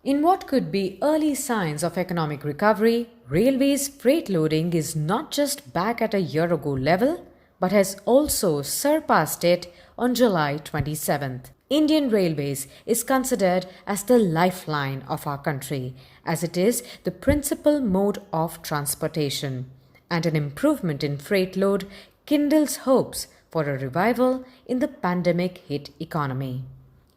In what could be early signs of economic recovery, Railways freight loading is not just back at a year ago level, but has also surpassed it on July 27th. Indian Railways is considered as the lifeline of our country, as it is the principal mode of transportation, and an improvement in freight load kindles hopes for a revival in the pandemic hit economy.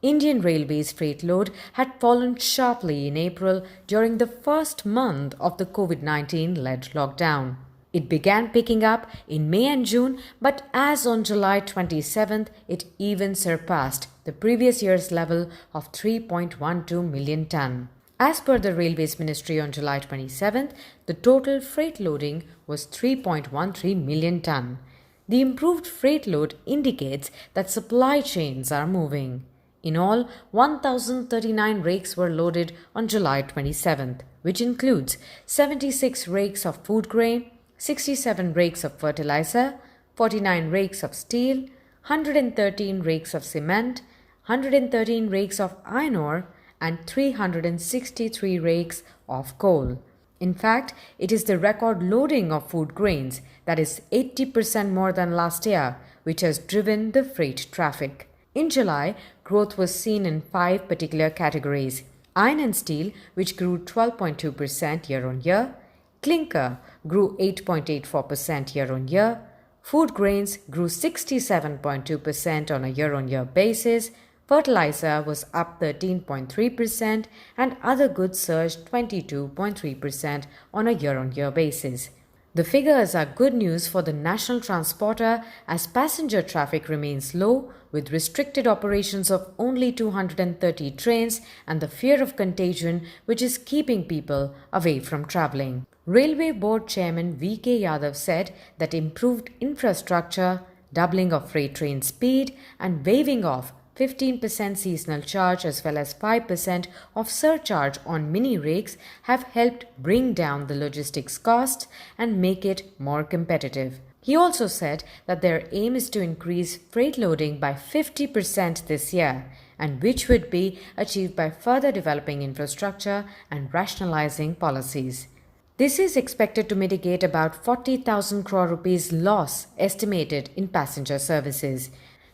Indian Railways freight load had fallen sharply in April during the first month of the COVID 19 led lockdown. It began picking up in May and June, but as on July 27th, it even surpassed the previous year's level of 3.12 million ton. As per the Railways Ministry on July 27th, the total freight loading was 3.13 million ton. The improved freight load indicates that supply chains are moving. In all, 1,039 rakes were loaded on July 27th, which includes 76 rakes of food grain, 67 rakes of fertilizer, 49 rakes of steel, 113 rakes of cement, 113 rakes of iron ore, and 363 rakes of coal. In fact, it is the record loading of food grains, that is 80% more than last year, which has driven the freight traffic. In July, growth was seen in 5 particular categories: iron and steel, which grew 12.2% year on year, clinker grew 8.84% year on year, food grains grew 67.2% on a year on year basis, fertilizer was up 13.3%, and other goods surged 22.3% on a year on year basis. The figures are good news for the national transporter as passenger traffic remains low, with restricted operations of only 230 trains and the fear of contagion which is keeping people away from travelling. Railway Board Chairman V.K. Yadav said that improved infrastructure, doubling of freight train speed, and waiving off 15% seasonal charge as well as 5% of surcharge on mini rakes have helped bring down the logistics costs and make it more competitive. He also said that their aim is to increase freight loading by 50% this year, and which would be achieved by further developing infrastructure and rationalizing policies. This is expected to mitigate about 40,000 crore rupees loss estimated in passenger services.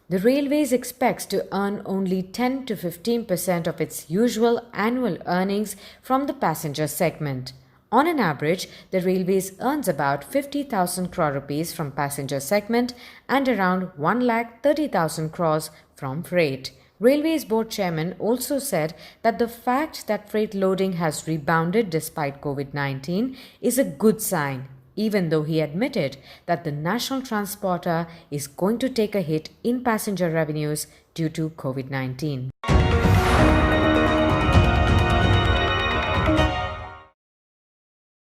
The Railways expects to earn only 10 to 15% of its usual annual earnings from the passenger segment. On an average, the Railways earns about 50,000 crore rupees from passenger segment and around 1,30,000 crores from freight. Railways Board Chairman also said that the fact that freight loading has rebounded despite COVID-19 is a good sign, even though he admitted that the national transporter is going to take a hit in passenger revenues due to COVID-19.